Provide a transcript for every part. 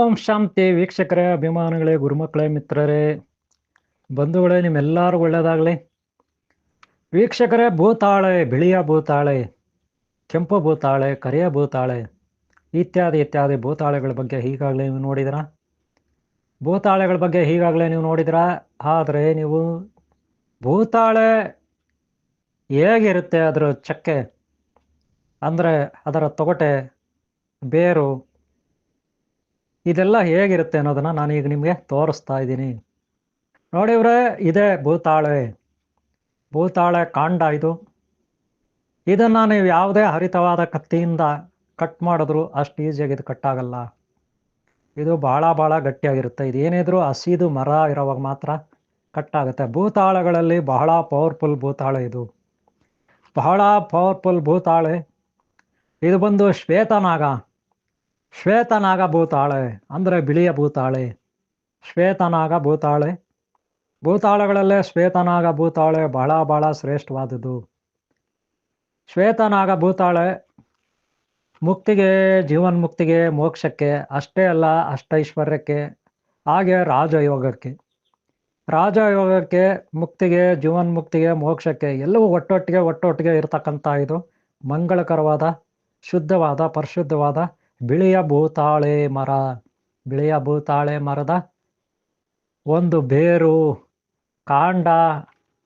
ಓಂ ಶಾಂತಿ ವೀಕ್ಷಕರೇ, ಅಭಿಮಾನಿಗಳೇ, ಗುರುಮಕ್ಕಳೇ, ಮಿತ್ರರೇ, ಬಂಧುಗಳೇ, ನಿಮ್ಮೆಲ್ಲರೂ ಒಳ್ಳೆಯದಾಗಲಿ. ವೀಕ್ಷಕರೇ, ಭೂತಾಳೆ, ಬಿಳಿಯ ಭೂತಾಳೆ, ಕೆಂಪು ಭೂತಾಳೆ, ಕರಿಯ ಭೂತಾಳೆ ಇತ್ಯಾದಿ ಇತ್ಯಾದಿ ಭೂತಾಳೆಗಳ ಬಗ್ಗೆ ಈಗಾಗಲೇ ನೀವು ನೋಡಿದಿರಾ? ಭೂತಾಳೆಗಳ ಬಗ್ಗೆ ಈಗಾಗಲೇ ನೀವು ನೋಡಿದಿರಾ? ಆದರೆ ನೀವು ಭೂತಾಳೆ ಹೇಗಿರುತ್ತೆ, ಅದರ ಚಕ್ಕೆ ಅಂದರೆ ಅದರ ತೊಗಟೆ, ಬೇರು, ಇದೆಲ್ಲ ಹೇಗಿರುತ್ತೆ ಅನ್ನೋದನ್ನು ನಾನೀಗ ನಿಮಗೆ ತೋರಿಸ್ತಾ ಇದ್ದೀನಿ. ನೋಡಿವ್ರೆ, ಇದೇ ಭೂತಾಳೆ. ಭೂತಾಳೆ ಕಾಂಡ ಇದು. ಇದನ್ನು ನೀವು ಯಾವುದೇ ಹರಿತವಾದ ಕತ್ತಿಯಿಂದ ಕಟ್ ಮಾಡಿದ್ರು ಅಷ್ಟು ಈಸಿಯಾಗಿ ಇದು ಕಟ್ಟಾಗಲ್ಲ. ಇದು ಭಾಳ ಗಟ್ಟಿಯಾಗಿರುತ್ತೆ. ಇದೇನಿದ್ರು ಹಸಿದು ಮರ ಇರೋವಾಗ ಮಾತ್ರ ಕಟ್ಟಾಗುತ್ತೆ. ಭೂತಾಳೆಗಳಲ್ಲಿ ಬಹಳ ಪವರ್ಫುಲ್ ಭೂತಾಳೆ ಇದು. ಬಹಳ ಪವರ್ಫುಲ್ ಭೂತಾಳೆ ಇದು. ಬಂದು ಶ್ವೇತನಾಗ ಭೂತಾಳೆ ಅಂದರೆ ಬಿಳಿಯ ಭೂತಾಳೆ. ಶ್ವೇತನಾಗ ಭೂತಾಳೆ. ಭೂತಾಳೆಗಳಲ್ಲೇ ಶ್ವೇತನಾಗ ಭೂತಾಳೆ ಬಹಳ ಶ್ರೇಷ್ಠವಾದದ್ದು. ಶ್ವೇತನಾಗ ಭೂತಾಳೆ ಮುಕ್ತಿಗೆ, ಜೀವನ್ಮುಕ್ತಿಗೆ, ಮೋಕ್ಷಕ್ಕೆ ಅಷ್ಟೇ ಅಲ್ಲ, ಅಷ್ಟೈಶ್ವರ್ಯಕ್ಕೆ, ಹಾಗೆ ರಾಜಯೋಗಕ್ಕೆ, ಮುಕ್ತಿಗೆ, ಜೀವನ್ಮುಕ್ತಿಗೆ, ಮೋಕ್ಷಕ್ಕೆ ಎಲ್ಲವೂ ಒಟ್ಟೊಟ್ಟಿಗೆ ಇರತಕ್ಕಂಥ ಇದು ಮಂಗಳಕರವಾದ, ಶುದ್ಧವಾದ, ಪರಿಶುದ್ಧವಾದ ಬಿಳಿಯ ಭೂತಾಳೆ ಮರ. ಬಿಳಿಯ ಭೂತಾಳೆ ಮರದ ಒಂದು ಬೇರು, ಕಾಂಡ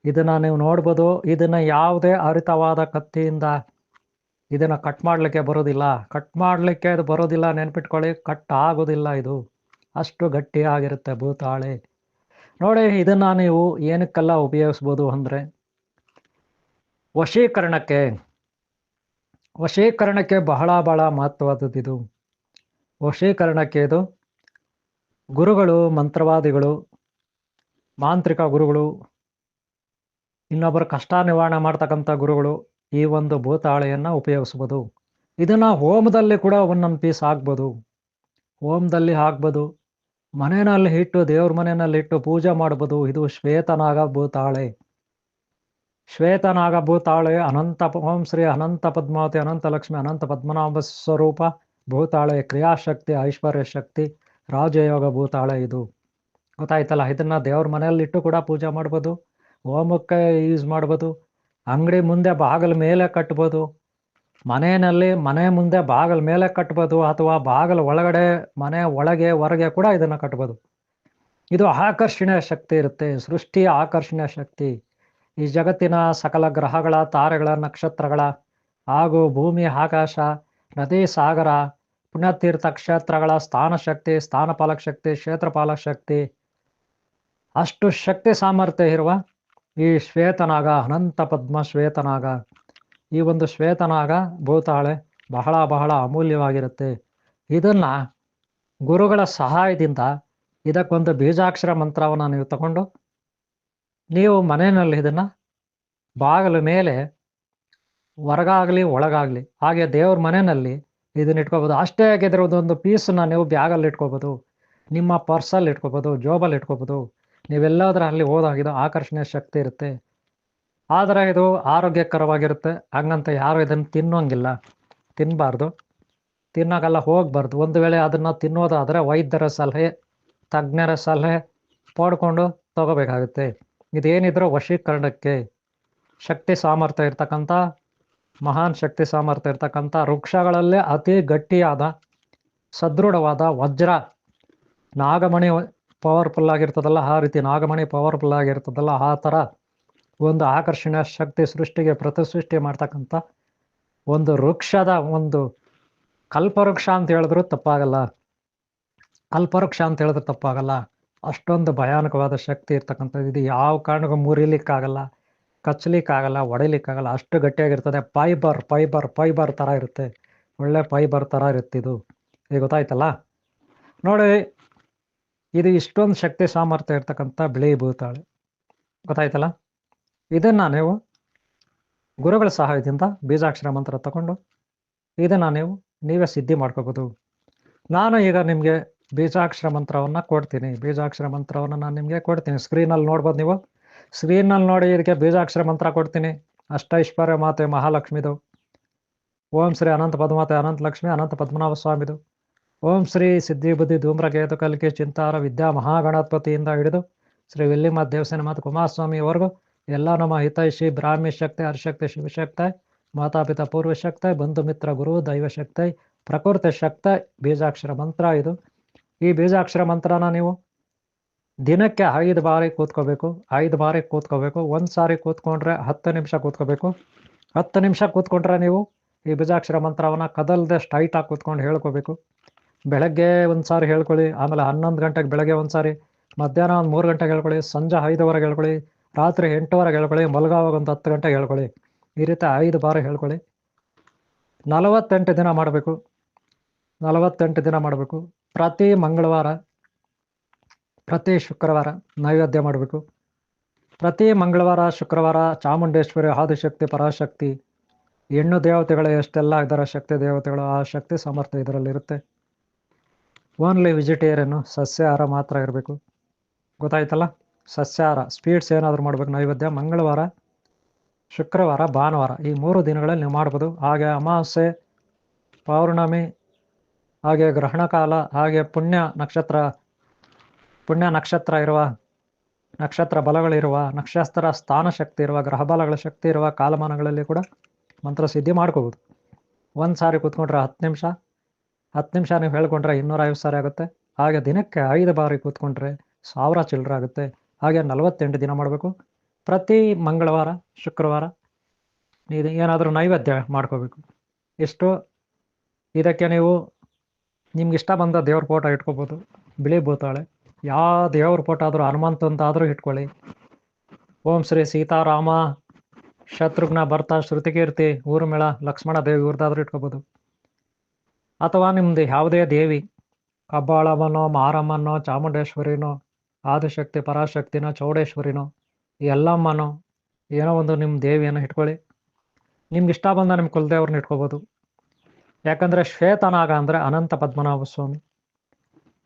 ಇದನ್ನು ನೀವು ನೋಡ್ಬೋದು. ಇದನ್ನು ಯಾವುದೇ ಹರಿತವಾದ ಕತ್ತಿಯಿಂದ ಇದನ್ನು ಕಟ್ ಮಾಡಲಿಕ್ಕೆ ಬರೋದಿಲ್ಲ. ಇದು ಬರೋದಿಲ್ಲ, ನೆನ್ಪಿಟ್ಕೊಳ್ಳಿ. ಕಟ್ ಆಗೋದಿಲ್ಲ. ಇದು ಅಷ್ಟು ಗಟ್ಟಿಯಾಗಿರುತ್ತೆ ಭೂತಾಳೆ. ನೋಡಿ, ಇದನ್ನು ನೀವು ಏನಕ್ಕೆಲ್ಲ ಉಪಯೋಗಿಸ್ಬೋದು ಅಂದರೆ ವಶೀಕರಣಕ್ಕೆ ಬಹಳ ಮಹತ್ವವಾದದ್ದು ಇದು. ವಶೀಕರಣಕ್ಕೆ ಇದು ಗುರುಗಳು, ಮಂತ್ರವಾದಿಗಳು, ಮಾಂತ್ರಿಕ ಗುರುಗಳು, ಇನ್ನೊಬ್ಬರ ಕಷ್ಟ ನಿವಾರಣೆ ಮಾಡ್ತಕ್ಕಂಥ ಗುರುಗಳು ಈ ಒಂದು ಭೂತಾಳೆಯನ್ನು ಉಪಯೋಗಿಸ್ಬೋದು. ಇದನ್ನು ಹೋಮದಲ್ಲಿ ಕೂಡ ಒಂದೊಂದು ಪೀಸ್ ಹಾಕ್ಬೋದು. ಹೋಮದಲ್ಲಿ ಹಾಕ್ಬೋದು, ಮನೆಯಲ್ಲಿ ಇಟ್ಟು, ದೇವ್ರ ಮನೆಯಲ್ಲಿ ಇಟ್ಟು ಪೂಜೆ ಮಾಡ್ಬೋದು. ಇದು ಶ್ವೇತನಾಗ ಭೂತಾಳೆ. ಶ್ವೇತನಾಗ ಭೂತಾಳೆ ಓಂ ಶ್ರೀ ಅನಂತ ಪದ್ಮಾವತಿ, ಅನಂತ ಲಕ್ಷ್ಮಿ, ಅನಂತ ಪದ್ಮನಾಭ ಸ್ವರೂಪ ಭೂತಾಳೆ. ಕ್ರಿಯಾಶಕ್ತಿ, ಐಶ್ವರ್ಯ ಶಕ್ತಿ, ರಾಜಯೋಗ ಭೂತಾಳೆ ಇದು. ಗೊತ್ತಾಯ್ತಲ್ಲ? ಇದನ್ನು ದೇವ್ರ ಮನೆಯಲ್ಲಿ ಇಟ್ಟು ಕೂಡ ಪೂಜೆ ಮಾಡ್ಬೋದು, ಹೋಮಕ್ಕೆ ಯೂಸ್ ಮಾಡ್ಬೋದು, ಅಂಗಡಿ ಮುಂದೆ ಬಾಗಿಲ ಮೇಲೆ ಕಟ್ಬೋದು, ಮನೆ ಮುಂದೆ ಬಾಗಿಲ ಮೇಲೆ ಕಟ್ಬೋದು, ಅಥವಾ ಬಾಗಿಲ ಒಳಗಡೆ, ಮನೆ ಒಳಗೆ ಹೊರಗೆ ಕೂಡ ಇದನ್ನು ಕಟ್ಬೋದು. ಇದು ಆಕರ್ಷಣೀಯ ಶಕ್ತಿ ಇರುತ್ತೆ, ಸೃಷ್ಟಿಯ ಆಕರ್ಷಣೀಯ ಶಕ್ತಿ. ಈ ಜಗತ್ತಿನ ಸಕಲ ಗ್ರಹಗಳ, ತಾರೆಗಳ, ನಕ್ಷತ್ರಗಳ ಹಾಗೂ ಭೂಮಿ, ಆಕಾಶ, ನದಿ, ಸಾಗರ, ಪುಣ್ಯತೀರ್ಥ ಕ್ಷೇತ್ರಗಳ ಸ್ಥಾನ ಶಕ್ತಿ, ಸ್ಥಾನಪಾಲಕ ಶಕ್ತಿ, ಕ್ಷೇತ್ರಪಾಲಕ ಶಕ್ತಿ, ಅಷ್ಟು ಶಕ್ತಿ ಸಾಮರ್ಥ್ಯ ಇರುವ ಈ ಶ್ವೇತನಾಗ, ಅನಂತ ಪದ್ಮ ಶ್ವೇತನಾಗ, ಈ ಒಂದು ಶ್ವೇತನಾಗ ಭೂತಾಳೆ ಬಹಳ ಅಮೂಲ್ಯವಾಗಿರುತ್ತೆ. ಇದನ್ನು ಗುರುಗಳ ಸಹಾಯದಿಂದ ಇದಕ್ಕೊಂದು ಬೀಜಾಕ್ಷರ ಮಂತ್ರವನ್ನು ನೀವು ತಗೊಂಡು ನೀವು ಮನೆಯಲ್ಲಿ ಇದನ್ನು ಬಾಗಿಲ ಮೇಲೆ, ಹೊರಗಾಗಲಿ ಒಳಗಾಗಲಿ, ಹಾಗೆ ದೇವ್ರ ಮನೆಯಲ್ಲಿ ಇದನ್ನ ಇಟ್ಕೋಬೋದು. ಅಷ್ಟೇ ಆಗಿದ್ರೆ ಒಂದು ಪೀಸನ್ನ ನೀವು ಬ್ಯಾಗಲ್ಲಿ ಇಟ್ಕೋಬೋದು, ನಿಮ್ಮ ಪರ್ಸಲ್ಲಿ ಇಟ್ಕೋಬೋದು, ಜೋಬಲ್ಲಿ ಇಟ್ಕೋಬೋದು. ನೀವೆಲ್ಲದರಲ್ಲಿ ಹೋದಾಗಿದ್ದು ಆಕರ್ಷಣೀಯ ಶಕ್ತಿ ಇರುತ್ತೆ. ಆದರೆ ಇದು ಆರೋಗ್ಯಕರವಾಗಿರುತ್ತೆ. ಹಂಗಂತ ಯಾರು ಇದನ್ನು ತಿನ್ನೋಂಗಿಲ್ಲ, ತಿನ್ನಬಾರ್ದು, ತಿನ್ನೋಕ್ಕೆಲ್ಲ ಹೋಗಬಾರ್ದು. ಒಂದು ವೇಳೆ ಅದನ್ನು ತಿನ್ನೋದಾದರೆ ವೈದ್ಯರ ಸಲಹೆ, ತಜ್ಞರ ಸಲಹೆ ಪಡ್ಕೊಂಡು ತಗೋಬೇಕಾಗುತ್ತೆ. ಇದೇನಿದ್ರು ವಶೀಕರಣಕ್ಕೆ ಶಕ್ತಿ ಸಾಮರ್ಥ್ಯ ಇರ್ತಕ್ಕಂಥ, ಮಹಾನ್ ಶಕ್ತಿ ಸಾಮರ್ಥ್ಯ ಇರ್ತಕ್ಕಂಥ ವೃಕ್ಷಗಳಲ್ಲೇ ಅತಿ ಗಟ್ಟಿಯಾದ, ಸದೃಢವಾದ ವಜ್ರ, ನಾಗಮಣಿ ಪವರ್ಫುಲ್ ಆಗಿರ್ತದಲ್ಲ, ಆ ರೀತಿ ನಾಗಮಣಿ ಪವರ್ಫುಲ್ ಆಗಿರ್ತದಲ್ಲ, ಆ ಥರ ಒಂದು ಆಕರ್ಷಣೀಯ ಶಕ್ತಿ, ಸೃಷ್ಟಿಗೆ ಪ್ರತಿಸೃಷ್ಟಿ ಮಾಡ್ತಕ್ಕಂಥ ಒಂದು ವೃಕ್ಷದ ಒಂದು ಕಲ್ಪವೃಕ್ಷ ಅಂತ ಹೇಳಿದ್ರು ತಪ್ಪಾಗಲ್ಲ. ಅಷ್ಟೊಂದು ಭಯಾನಕವಾದ ಶಕ್ತಿ ಇರ್ತಕ್ಕಂಥದ್ದು. ಇದು ಯಾವ ಕಾರಣಕ್ಕೂ ಮುರಿಲಿಕ್ಕಾಗಲ್ಲ, ಕಚ್ಚಲಿಕ್ಕಾಗಲ್ಲ, ಹೊಡಿಲಿಕ್ಕಾಗಲ್ಲ, ಅಷ್ಟು ಗಟ್ಟಿಯಾಗಿರ್ತದೆ. ಫೈಬರ್ ಥರ ಇರುತ್ತೆ, ಒಳ್ಳೆ ಫೈಬರ್ ಥರ ಇರುತ್ತೆ ಇದು. ಈಗ ಗೊತ್ತಾಯ್ತಲ್ಲ? ನೋಡಿ, ಇದು ಇಷ್ಟೊಂದು ಶಕ್ತಿ ಸಾಮರ್ಥ್ಯ ಇರ್ತಕ್ಕಂಥ ಬಿಳಿ ಭೂತಾಳೆ. ಗೊತ್ತಾಯ್ತಲ್ಲ? ಇದನ್ನು ನೀವು ಗುರುಗಳ ಸಹಾಯದಿಂದ ಬೀಜಾಕ್ಷರ ಮಂತ್ರ ತಗೊಂಡು ಇದನ್ನು ನೀವೇ ಸಿದ್ಧಿ ಮಾಡ್ಕೋಬೋದು. ನಾನು ಈಗ ನಿಮಗೆ ಬೀಜಾಕ್ಷರ ಮಂತ್ರವನ್ನು ಕೊಡ್ತೀನಿ. ನಾನು ನಿಮಗೆ ಕೊಡ್ತೀನಿ. ಸ್ಕ್ರೀನಲ್ಲಿ ನೋಡ್ಬೋದು. ನೀವು ಸ್ಕ್ರೀನಲ್ಲಿ ನೋಡಿ ಇದಕ್ಕೆ ಬೀಜಾಕ್ಷರ ಮಂತ್ರ ಕೊಡ್ತೀನಿ. ಅಷ್ಟೈಶ್ವರ್ಯ ಮಾತೆ ಮಹಾಲಕ್ಷ್ಮಿದು. ಓಂ ಶ್ರೀ ಅನಂತ ಪದ್ಮಾವತಿ, ಅನಂತ ಲಕ್ಷ್ಮಿ, ಅನಂತ ಪದ್ಮನಾಭ ಸ್ವಾಮಿದು. ಓಂ ಶ್ರೀ ಸಿದ್ಧಿ ಬುದ್ಧಿ ಧೂಮ್ರಕೇತು ಕಲಿಕೆ ಚಿಂತಾರ ವಿದ್ಯಾ ಮಹಾಗಣಪತಿಯಿಂದ ಹಿಡಿದು ಶ್ರೀ ವಿಲ್ಲಿಮ ದೇವಸ್ಥಾನ ಮತ್ತು ಕುಮಾರಸ್ವಾಮಿಯವರೆಗೂ ಎಲ್ಲ ನಮ್ಮ ಹಿತೈಷಿ ಬ್ರಾಹ್ಮಿ ಶಕ್ತಿ ಹರಿಶಕ್ತಿ ಶಿವಶಕ್ತಿ ಮಾತಾಪಿತ ಪೂರ್ವ ಶಕ್ತಿ ಬಂಧು ಮಿತ್ರ ಗುರು ದೈವಶಕ್ತಿ ಪ್ರಕೃತಿ ಶಕ್ತಿ ಬೀಜಾಕ್ಷರ ಮಂತ್ರ ಇದು. ಈ ಬೀಜಾಕ್ಷರ ಮಂತ್ರನ ನೀವು ದಿನಕ್ಕೆ 5 ಬಾರಿ ಕೂತ್ಕೋಬೇಕು. 5 ಬಾರಿ ಕೂತ್ಕೋಬೇಕು. ಒಂದು ಸಾರಿ ಕೂತ್ಕೊಂಡ್ರೆ 10 ನಿಮಿಷ ಕೂತ್ಕೋಬೇಕು. 10 ನಿಮಿಷ ಕೂತ್ಕೊಂಡ್ರೆ ನೀವು ಈ ಬೀಜಾಕ್ಷರ ಮಂತ್ರವನ್ನು ಕದಲ್ದೆ ಸ್ಟ್ರೈಟಾಗಿ ಕೂತ್ಕೊಂಡು ಹೇಳ್ಕೋಬೇಕು. ಬೆಳಗ್ಗೆ ಒಂದು ಸಾರಿ ಹೇಳ್ಕೊಳ್ಳಿ, ಆಮೇಲೆ 11 ಗಂಟೆಗೆ ಬೆಳಗ್ಗೆ ಒಂದು ಸಾರಿ, ಮಧ್ಯಾಹ್ನ ಒಂದು 3 ಗಂಟೆಗೆ ಹೇಳ್ಕೊಳ್ಳಿ, ಸಂಜೆ 5ವರೆಗೆ ಹೇಳ್ಕೊಳ್ಳಿ, ರಾತ್ರಿ 8ವರೆಗೆ ಹೇಳ್ಕೊಳ್ಳಿ, ಮಲಗೋವಾಗ ಒಂದು 10 ಗಂಟೆಗೆ ಹೇಳ್ಕೊಳ್ಳಿ. ಈ ರೀತಿ 5 ಬಾರಿ ಹೇಳ್ಕೊಳ್ಳಿ. 48 ದಿನ ಮಾಡಬೇಕು. 48 ದಿನ ಮಾಡಬೇಕು. ಪ್ರತಿ ಮಂಗಳವಾರ, ಪ್ರತಿ ಶುಕ್ರವಾರ ನೈವೇದ್ಯ ಮಾಡಬೇಕು. ಪ್ರತಿ ಮಂಗಳವಾರ ಶುಕ್ರವಾರ ಚಾಮುಂಡೇಶ್ವರಿ ಆದಿಶಕ್ತಿ ಪರಾಶಕ್ತಿ ಹೆಣ್ಣು ದೇವತೆಗಳು ಎಷ್ಟೆಲ್ಲ ಇದರ ಶಕ್ತಿ ದೇವತೆಗಳು ಆ ಶಕ್ತಿ ಸಾಮರ್ಥ್ಯ ಇದರಲ್ಲಿರುತ್ತೆ. ಓನ್ಲಿ ವೆಜಿಟೇರಿಯನ್ನು, ಸಸ್ಯಾಹಾರ ಮಾತ್ರ ಇರಬೇಕು. ಗೊತ್ತಾಯ್ತಲ್ಲ? ಸಸ್ಯಾಹಾರ, ಸ್ವೀಟ್ಸ್ ಏನಾದರೂ ಮಾಡಬೇಕು ನೈವೇದ್ಯ. ಮಂಗಳವಾರ, ಶುಕ್ರವಾರ, ಭಾನುವಾರ ಈ 3 ದಿನಗಳಲ್ಲಿ ನೀವು ಮಾಡ್ಬೋದು. ಹಾಗೆ ಅಮಾವಾಸ್ಯೆ, ಪೌರ್ಣಮಿ, ಹಾಗೆ ಗ್ರಹಣ ಕಾಲ, ಹಾಗೆ ಪುಣ್ಯ ನಕ್ಷತ್ರ ಇರುವ, ನಕ್ಷತ್ರ ಬಲಗಳಿರುವ, ನಕ್ಷತ್ರ ಸ್ಥಾನ ಶಕ್ತಿ ಇರುವ, ಗ್ರಹ ಬಲಗಳ ಶಕ್ತಿ ಇರುವ ಕಾಲಮಾನಗಳಲ್ಲಿ ಕೂಡ ಮಂತ್ರ ಸಿದ್ಧಿ ಮಾಡ್ಕೋಬೋದು. ಒಂದು ಸಾರಿ ಕೂತ್ಕೊಂಡ್ರೆ 10 ನಿಮಿಷ, 10 ನಿಮಿಷ ನೀವು ಹೇಳ್ಕೊಂಡ್ರೆ 250 ಸಾರಿ ಆಗುತ್ತೆ. ಹಾಗೆ ದಿನಕ್ಕೆ 5 ಬಾರಿ ಕೂತ್ಕೊಂಡ್ರೆ 1000 ಚಿಲ್ಲರೆ ಆಗುತ್ತೆ. ಹಾಗೆ 48 ದಿನ ಮಾಡಬೇಕು. ಪ್ರತಿ ಮಂಗಳವಾರ ಶುಕ್ರವಾರ ಇದು ಏನಾದರೂ ನೈವೇದ್ಯ ಮಾಡ್ಕೋಬೇಕು. ಇಷ್ಟು. ಇದಕ್ಕೆ ನೀವು ನಿಮ್ಗೆ ಇಷ್ಟ ಬಂದ ದೇವ್ರ ಫೋಟೋ ಇಟ್ಕೋಬೋದು. ಬಿಳಿ ಭೂತಾಳೆ, ಯಾವ ದೇವ್ರ ಫೋಟೋ ಆದರೂ, ಹನುಮಂತಂತಾದರೂ ಇಟ್ಕೊಳ್ಳಿ. ಓಂ ಶ್ರೀ ಸೀತಾರಾಮ ಶತ್ರುಘ್ನ ಭರ್ತ ಶ್ರುತಿಕೀರ್ತಿ ಊರ್ಮಿಳ ಲಕ್ಷ್ಮಣ ದೇವಿ ಇವ್ರದ್ದಾದ್ರೂ ಇಟ್ಕೋಬೋದು. ಅಥವಾ ನಿಮ್ಮದು ಯಾವುದೇ ದೇವಿ, ಕಬ್ಬಾಳಮ್ಮನೋ, ಮಾರಮ್ಮನೋ, ಚಾಮುಂಡೇಶ್ವರಿನೋ, ಆದಿಶಕ್ತಿ ಪರಾಶಕ್ತಿನೋ, ಚೌಡೇಶ್ವರಿನೋ, ಎಲ್ಲಮ್ಮನೋ, ಏನೋ ಒಂದು ನಿಮ್ಮ ದೇವಿಯನ್ನು ಇಟ್ಕೊಳ್ಳಿ. ನಿಮ್ಗೆ ಇಷ್ಟ ಬಂದ ನಿಮ್ಮ ಕುಲದೇವ್ರನ್ನ ಇಟ್ಕೋಬೋದು. ಯಾಕಂದರೆ ಶ್ವೇತನಾಗ ಅಂದರೆ ಅನಂತ ಪದ್ಮನಾಭ ಸ್ವಾಮಿ,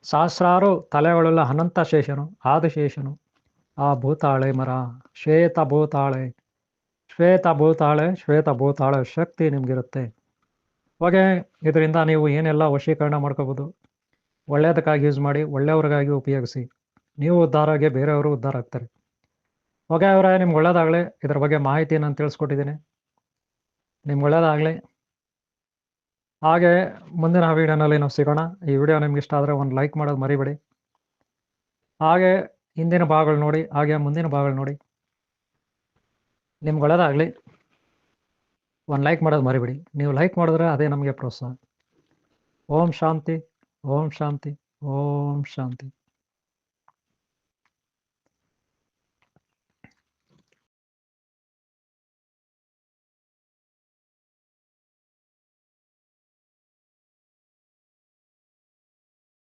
ಸಹಸ್ರಾರು ತಲೆಗಳುಳ್ಳ ಅನಂತ ಶೇಷನು, ಆದಿಶೇಷನು. ಆ ಭೂತಾಳೆ ಮರ, ಶ್ವೇತ ಭೂತಾಳೆ, ಶ್ವೇತ ಭೂತಾಳೆ, ಶ್ವೇತ ಭೂತಾಳೆ ಶಕ್ತಿ ನಿಮಗಿರುತ್ತೆ. ಹಾಗೆ ಇದರಿಂದ ನೀವು ಏನೆಲ್ಲ ವಶೀಕರಣ ಮಾಡ್ಕೋಬೋದು. ಒಳ್ಳೆಯದಕ್ಕಾಗಿ ಯೂಸ್ ಮಾಡಿ, ಒಳ್ಳೆಯವ್ರಿಗಾಗಿ ಉಪಯೋಗಿಸಿ. ನೀವು ಉದ್ಧಾರ ಆಗಿ ಬೇರೆಯವರು ಉದ್ಧಾರ ಆಗ್ತಾರೆ. ಹೊಗೆ ಅವರೇ, ನಿಮ್ಗೆ ಒಳ್ಳೇದಾಗಲಿ. ಇದ್ರ ಬಗ್ಗೆ ಮಾಹಿತಿ ನಾನು ತಿಳಿಸ್ಕೊಟ್ಟಿದ್ದೀನಿ. ನಿಮ್ಗೆ ಒಳ್ಳೇದಾಗಲಿ. ಹಾಗೆ ಮುಂದಿನ ವಿಡಿಯೋನಲ್ಲಿ ನಾವು ಸಿಗೋಣ. ಈ ವಿಡಿಯೋ ನಿಮ್ಗೆ ಇಷ್ಟ ಆದರೆ ಒಂದು ಲೈಕ್ ಮಾಡೋದು ಮರಿಬೇಡಿ. ಹಾಗೆ ಹಿಂದಿನ ಭಾಗಗಳು ನೋಡಿ, ಹಾಗೆ ಮುಂದಿನ ಭಾಗಗಳು ನೋಡಿ. ನಿಮ್ಗೆ ಒಳ್ಳೇದಾಗಲಿ. ಒಂದು ಲೈಕ್ ಮಾಡೋದು ಮರಿಬೇಡಿ. ನೀವು ಲೈಕ್ ಮಾಡಿದ್ರೆ ಅದೇ ನಮಗೆ ಪ್ರೋತ್ಸಾಹ. ಓಂ ಶಾಂತಿ, ಓಂ ಶಾಂತಿ, ಓಂ ಶಾಂತಿ.